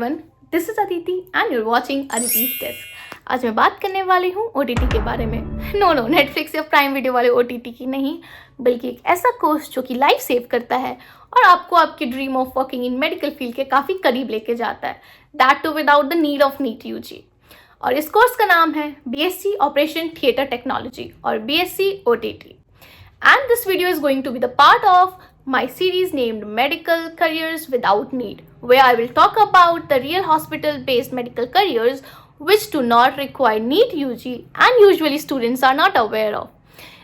Everyone, this is Aditi and you're watching Aditi's desk. आज मैं बात करने वाली हूँ OTT के बारे में। नो नेटफ्लिक्स या प्राइम वीडियो वाले OTT की नहीं, बल्कि एक ऐसा कोर्स जो कि लाइफ सेव करता है और आपको आपकी dream of working in medical field के काफ़ी करीब लेके जाता है, that too without the need of NEET UG. और इस कोर्स का नाम है BSc ऑपरेशन थिएटर टेक्नोलॉजी और BSc OTT। And this video is going to be the part of my series named Medical Careers Without Need, where I will talk about the real hospital-based medical careers which do not require NEET UG and usually students are not aware of.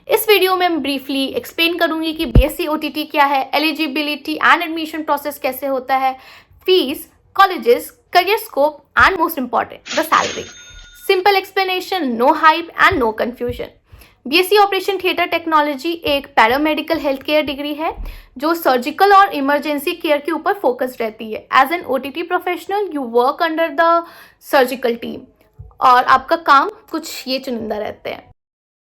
इस video में मैं briefly explain करूंगी कि BSc OTT क्या है, eligibility and admission process कैसे होता है, fees, colleges, career scope and most important the salary. Simple explanation, no hype and no confusion. BSc operation theatre technology एक पैरामेडिकल हेल्थ केयर डिग्री है जो सर्जिकल और emergency care के ऊपर focus रहती है। As an OTT professional you work under the surgical team और आपका काम कुछ ये चुनिंदा रहते हैं।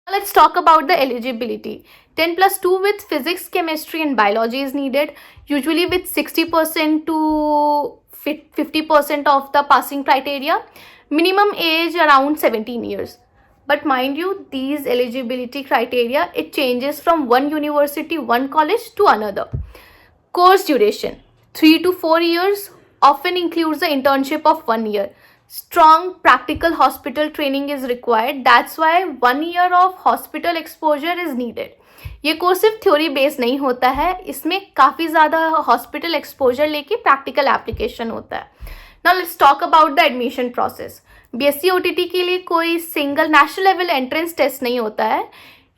Let's talk about the eligibility. 10+2 with physics, chemistry and biology is needed, usually with 60% to 50% of the passing criteria. Minimum age around 17 years. But mind you, these eligibility criteria, it changes from one university, one college to another. Course duration, 3 to 4 years, often includes the internship of 1 year. Strong practical hospital training is required. That's why 1 year of hospital exposure is needed. ये course सिर्फ theory based नहीं होता है, इसमें काफ़ी ज़्यादा hospital exposure लेके practical application होता है। Now let's talk about the admission process. BSc OTT के लिए कोई single national level entrance test नहीं होता है।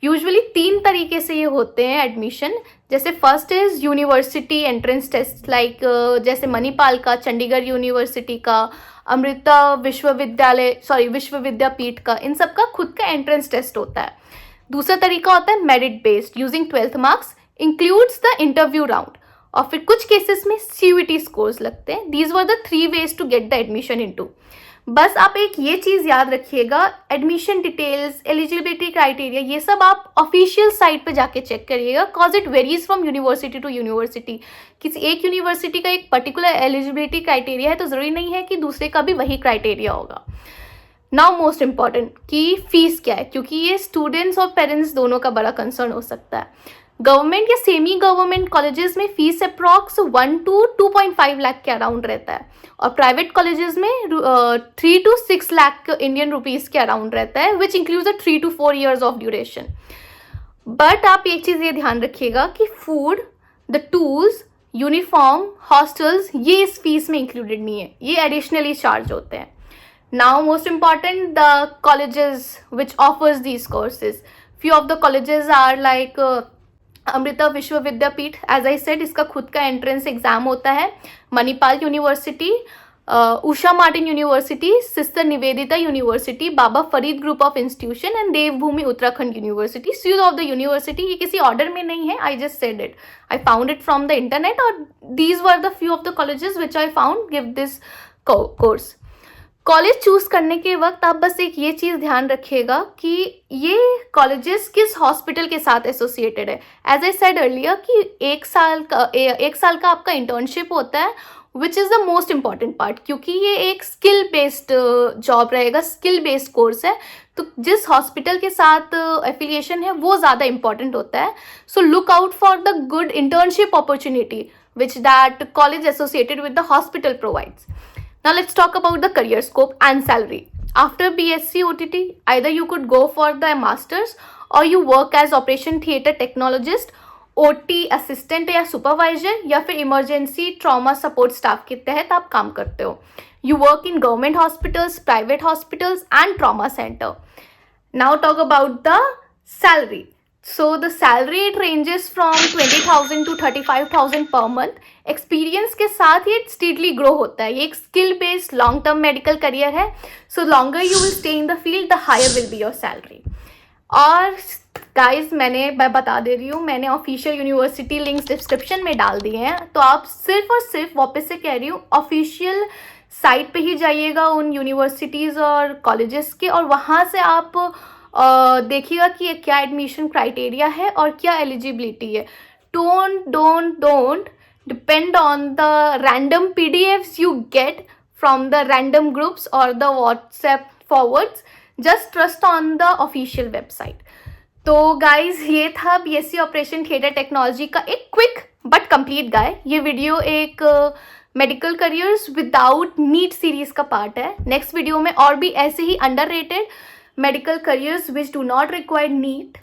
यूजुअली 3 तरीके से ये होते हैं एडमिशन। जैसे first is university entrance test, like जैसे मणिपाल का, चंडीगढ़ यूनिवर्सिटी का, अमृता विश्वविद्यापीठ का, इन सब का खुद का एंट्रेंस टेस्ट होता है। दूसरा तरीका होता है merit based using 12th marks, includes the interview round, और फिर कुछ केसेस में CUET स्कोर्स लगते हैं। These were the 3 ways to get the admission into. बस आप एक ये चीज़ याद रखिएगा, एडमिशन डिटेल्स, एलिजिबिलिटी क्राइटेरिया, ये सब आप ऑफिशियल साइट पे जाके चेक करिएगा, cause it varies from university to university. किसी एक यूनिवर्सिटी का एक पर्टिकुलर एलिजिबिलिटी क्राइटेरिया है तो ज़रूरी नहीं है कि दूसरे का भी वही क्राइटेरिया होगा। नाउ मोस्ट इम्पॉर्टेंट कि फ़ीस क्या है, क्योंकि ये स्टूडेंट्स और पेरेंट्स दोनों का बड़ा कंसर्न हो सकता है। गवर्नमेंट या सेमी गवर्नमेंट कॉलेजेस में फीस अप्रॉक्स 1 to 2.5 लाख के अराउंड रहता है और प्राइवेट कॉलेजेस में 3 to 6 लाख इंडियन रुपीज़ के अराउंड रहता है, which includes 3 to 4 years of duration. But आप एक चीज़ ये ध्यान रखिएगा कि food, the tools, uniform, hostels, ये इस फीस में इंक्लूडेड नहीं है, ये एडिशनली चार्ज होते हैं। Now most important, the colleges which offers these courses, few of the colleges are like Amrita Vishwavidyapeetham, as I said इसका खुद का एंट्रेंस एग्जाम होता है। Manipal university, Usha Martin university, sister Nivedita university, Baba Farid group of institution and Devbhoomi Uttarakhand university. Few of the university, ये किसी order में नहीं है, I just said it, I found it from the internet, और these were the few of the colleges which I found give this course. College choose करने के वक्त आप बस एक ये चीज़ ध्यान रखिएगा कि ये कॉलेजेस किस हॉस्पिटल के साथ एसोसिएटेड है। एज आई सेड अर्लियर कि एक साल का आपका इंटर्नशिप होता है, which is the most important part, क्योंकि ये एक स्किल बेस्ड जॉब रहेगा, स्किल बेस्ड कोर्स है, तो जिस हॉस्पिटल के साथ एफिलिएशन है वो ज़्यादा इंपॉर्टेंट होता है। So look out for the good internship opportunity which that college associated with the hospital provides. Now let's talk about the career scope and salary. After BSc OTT, either you could go for the masters or you work as operation theatre technologist, OT assistant या supervisor, या फिर emergency trauma support staff के तहत आप काम करते हो। You work in government hospitals, private hospitals and trauma center. Now talk about the salary. So the salary it ranges from 20,000 to 35,000 per month. Experience के साथ ये स्टीडली ग्रो होता है। ये एक skill based long term medical career है, so longer you will stay in the field the higher will be your salary. और guys मैं बता दे रही हूँ, मैंने ऑफिशियल यूनिवर्सिटी लिंक्स डिस्क्रिप्शन में डाल दिए हैं, तो आप सिर्फ और सिर्फ वापस से कह रही हूँ ऑफिशियल साइट पे ही जाइएगा उन यूनिवर्सिटीज़ और कॉलेजेस के, और वहाँ से आप देखिएगा कि क्या एडमिशन क्राइटेरिया है और क्या एलिजिबिलिटी है। Don't depend on the random PDFs you get from the random groups or the WhatsApp forwards. Just trust on the official website. तो गाइज ये था बीएससी ऑपरेशन थिएटर टेक्नोलॉजी का एक क्विक बट कंप्लीट गाइड. ये video एक medical careers without NEET series का part है. Next video में और भी ऐसे ही underrated medical careers which do not require NEET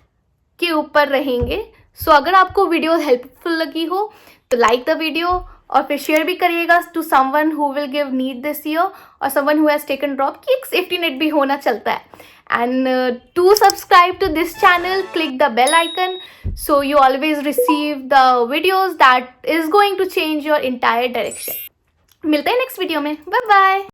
के ऊपर रहेंगे. सो अगर आपको वीडियो हेल्पफुल लगी हो तो लाइक द वीडियो और फिर शेयर भी करिएगा to someone who will give NEET this year और someone who has taken drop, कि एक सेफ्टी नेट भी होना चलता है. And to subscribe to this channel, click the bell icon so you always receive the videos that is going to change your entire direction. मिलते हैं next video में. Bye bye.